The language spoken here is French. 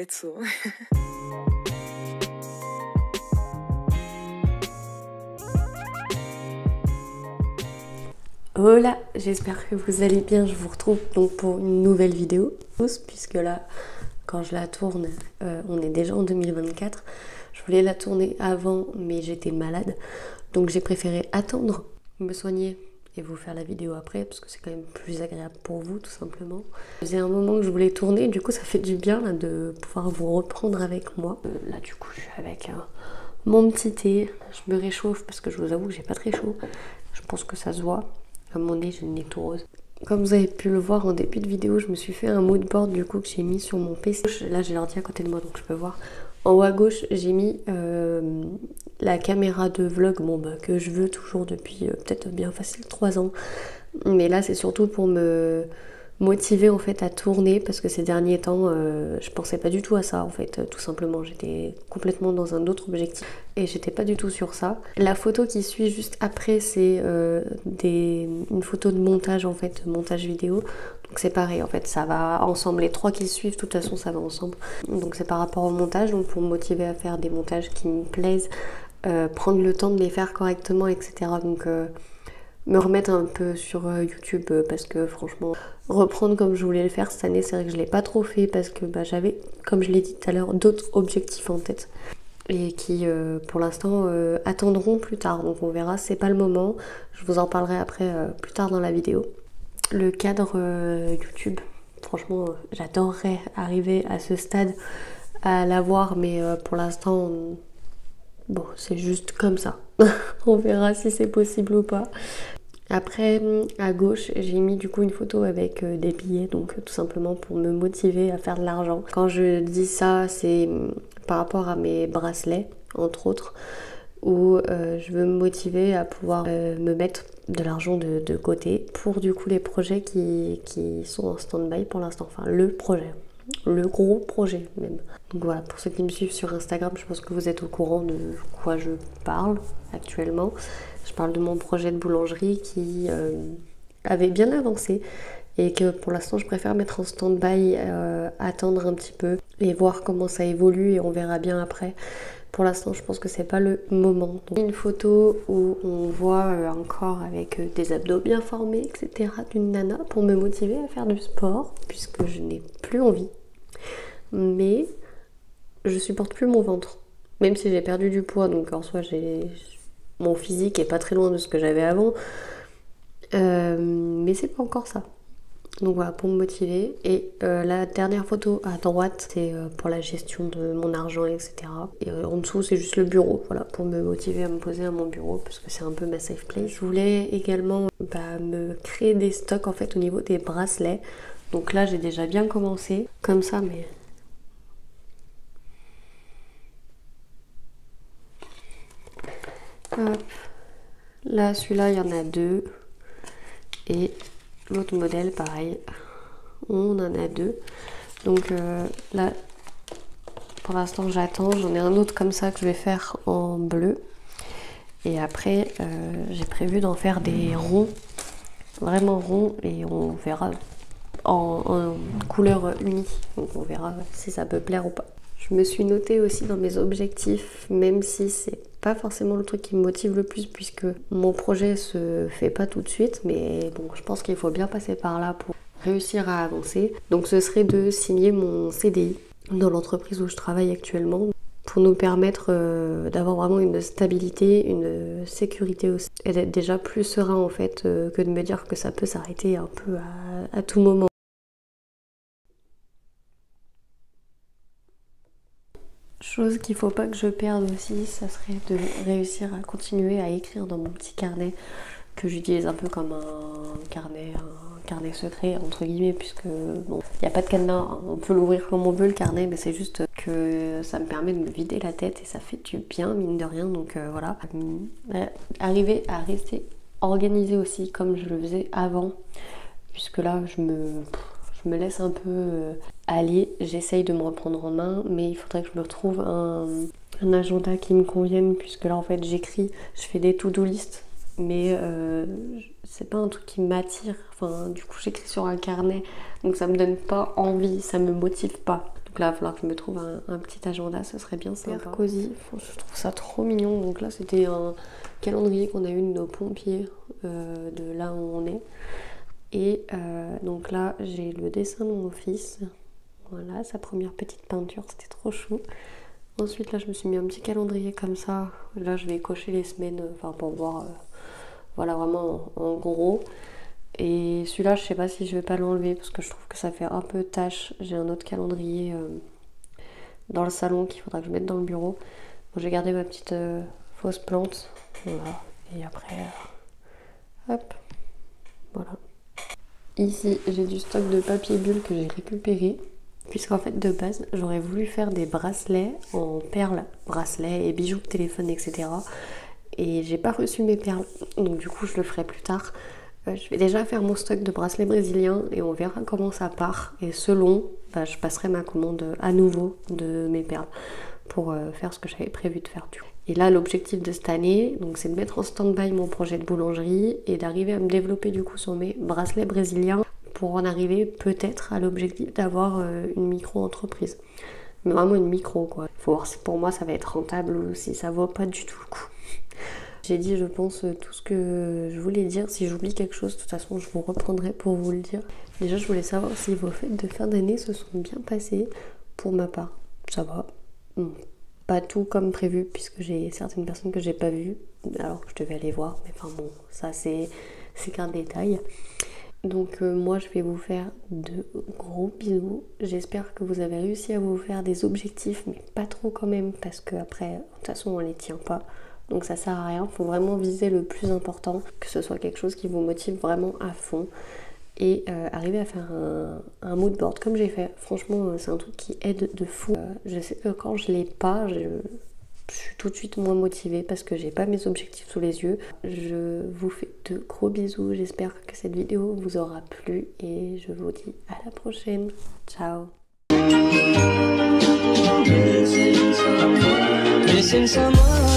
let's go. Hola, j'espère que vous allez bien. Je vous retrouve donc pour une nouvelle vidéo, puisque là, quand je la tourne, on est déjà en 2024. Je voulais la tourner avant, mais j'étais malade, donc j'ai préféré attendre, me soigner et vous faire la vidéo après, parce que c'est quand même plus agréable pour vous, tout simplement. C'est un moment que je voulais tourner, du coup ça fait du bien là, de pouvoir vous reprendre avec moi. Là du coup je suis avec mon petit thé, je me réchauffe parce que je vous avoue que j'ai pas très chaud. Je pense que ça se voit. À mon nez, j'ai le nez tout rose. Comme vous avez pu le voir en début de vidéo, je me suis fait un mood board du coup que j'ai mis sur mon PC. Là, j'ai l'ordi à côté de moi donc je peux voir. En haut à gauche, j'ai mis la caméra de vlog que je veux toujours depuis peut-être bien facile 3 ans. Mais là, c'est surtout pour me motiver en fait à tourner parce que ces derniers temps, je pensais pas du tout à ça en fait, tout simplement. J'étais complètement dans un autre objectif et j'étais pas du tout sur ça. La photo qui suit juste après, c'est une photo de montage en fait, montage vidéo. Donc c'est pareil en fait, ça va ensemble. Les 3 qui suivent, de toute façon, ça va ensemble. Donc c'est par rapport au montage, donc pour me motiver à faire des montages qui me plaisent, prendre le temps de les faire correctement, etc. Donc me remettre un peu sur YouTube parce que franchement, reprendre comme je voulais le faire cette année, c'est vrai que je l'ai pas trop fait parce que j'avais, comme je l'ai dit tout à l'heure, d'autres objectifs en tête et qui pour l'instant attendront plus tard. Donc on verra, c'est pas le moment. Je vous en parlerai après plus tard dans la vidéo. Le cadre YouTube, franchement, j'adorerais arriver à ce stade à l'avoir, mais pour l'instant, bon, c'est juste comme ça. On verra si c'est possible ou pas. Après, à gauche, j'ai mis du coup une photo avec des billets, donc tout simplement pour me motiver à faire de l'argent. Quand je dis ça, c'est par rapport à mes bracelets, entre autres, où je veux me motiver à pouvoir me mettre de l'argent de côté pour du coup les projets qui sont en stand-by pour l'instant. Enfin, le projet. Le gros projet même. Donc voilà, pour ceux qui me suivent sur Instagram, je pense que vous êtes au courant de quoi je parle actuellement. Je parle de mon projet de boulangerie qui avait bien avancé et que pour l'instant je préfère mettre en stand-by, attendre un petit peu et voir comment ça évolue et on verra bien après. Pour l'instant, je pense que c'est pas le moment. Donc, une photo où on voit un corps avec des abdos bien formés, etc. d'une nana pour me motiver à faire du sport puisque je n'ai plus envie. Mais je supporte plus mon ventre. Même si j'ai perdu du poids, donc en soi, mon physique est pas très loin de ce que j'avais avant. Mais c'est pas encore ça. Donc voilà, pour me motiver. Et la dernière photo à droite, c'est pour la gestion de mon argent, etc. Et en dessous, c'est juste le bureau, voilà, pour me motiver à me poser à mon bureau, parce que c'est un peu ma safe place. Je voulais également me créer des stocks en fait au niveau des bracelets. Donc là, j'ai déjà bien commencé, comme ça, mais... Hop. Là, celui-là, il y en a 2. Et l'autre modèle, pareil, on en a 2. Donc là, pour l'instant, j'attends. J'en ai un autre comme ça que je vais faire en bleu. Et après, j'ai prévu d'en faire des ronds, vraiment ronds, et on verra en couleur unie. Donc on verra si ça peut plaire ou pas. Je me suis notée aussi dans mes objectifs, même si c'est pas forcément le truc qui me motive le plus puisque mon projet se fait pas tout de suite, mais bon, je pense qu'il faut bien passer par là pour réussir à avancer. Donc ce serait de signer mon CDI dans l'entreprise où je travaille actuellement pour nous permettre d'avoir vraiment une stabilité, une sécurité aussi et d'être déjà plus serein en fait que de me dire que ça peut s'arrêter un peu à tout moment. Chose qu'il faut pas que je perde aussi, ça serait de réussir à continuer à écrire dans mon petit carnet que j'utilise un peu comme un carnet secret entre guillemets puisque bon, il n'y a pas de cadenas, hein, on peut l'ouvrir comme on veut le carnet, mais c'est juste que ça me permet de me vider la tête et ça fait du bien mine de rien, donc voilà. Arriver à rester organisée aussi comme je le faisais avant, puisque là je me laisse un peu aller, j'essaye de me reprendre en main, mais il faudrait que je me retrouve un agenda qui me convienne, puisque là en fait j'écris, je fais des to-do list, mais c'est pas un truc qui m'attire, enfin du coup j'écris sur un carnet, donc ça me donne pas envie, ça me motive pas. Donc là, il va falloir que je me trouve un petit agenda, ça serait bien sympa. Cosy, je trouve ça trop mignon. Donc là, c'était un calendrier qu'on a eu de nos pompiers de là où on est. Et donc là, j'ai le dessin de mon fils. Voilà, sa première petite peinture, c'était trop chou. Ensuite, là, je me suis mis un petit calendrier comme ça. Là, je vais cocher les semaines, pour voir, voilà, vraiment en gros. Et celui-là, je sais pas si je vais pas l'enlever parce que je trouve que ça fait un peu tâche. J'ai un autre calendrier dans le salon qu'il faudra que je mette dans le bureau. Bon, j'ai gardé ma petite fausse plante. Voilà. Et après, hop, voilà. Ici, j'ai du stock de papier bulle que j'ai récupéré. Puisqu'en fait, de base, j'aurais voulu faire des bracelets en perles, bracelets et bijoux de téléphone, etc. Et j'ai pas reçu mes perles, donc du coup, je le ferai plus tard. Je vais déjà faire mon stock de bracelets brésiliens et on verra comment ça part. Et selon, je passerai ma commande à nouveau de mes perles pour faire ce que j'avais prévu de faire du coup. Et là, l'objectif de cette année, donc, c'est de mettre en stand-by mon projet de boulangerie et d'arriver à me développer du coup sur mes bracelets brésiliens pour en arriver peut-être à l'objectif d'avoir une micro-entreprise. Mais vraiment une micro quoi. Faut voir si pour moi ça va être rentable ou si ça vaut pas du tout le coup. J'ai dit je pense tout ce que je voulais dire. Si j'oublie quelque chose, de toute façon je vous reprendrai pour vous le dire. Déjà je voulais savoir si vos fêtes de fin d'année se sont bien passées. Pour ma part, ça va. Bon, pas tout comme prévu puisque j'ai certaines personnes que j'ai pas vues alors que je devais aller voir. Mais enfin bon, ça c'est qu'un détail. Donc moi je vais vous faire de gros bisous. J'espère que vous avez réussi à vous faire des objectifs, mais pas trop quand même, parce que après, de toute façon on les tient pas. Donc ça sert à rien, faut vraiment viser le plus important, que ce soit quelque chose qui vous motive vraiment à fond. Et arriver à faire un mood board comme j'ai fait. Franchement c'est un truc qui aide de fou. Je sais que quand je l'ai pas, je suis tout de suite moins motivée parce que j'ai pas mes objectifs sous les yeux. Je vous fais de gros bisous, j'espère que cette vidéo vous aura plu et je vous dis à la prochaine. Ciao. Missing someone.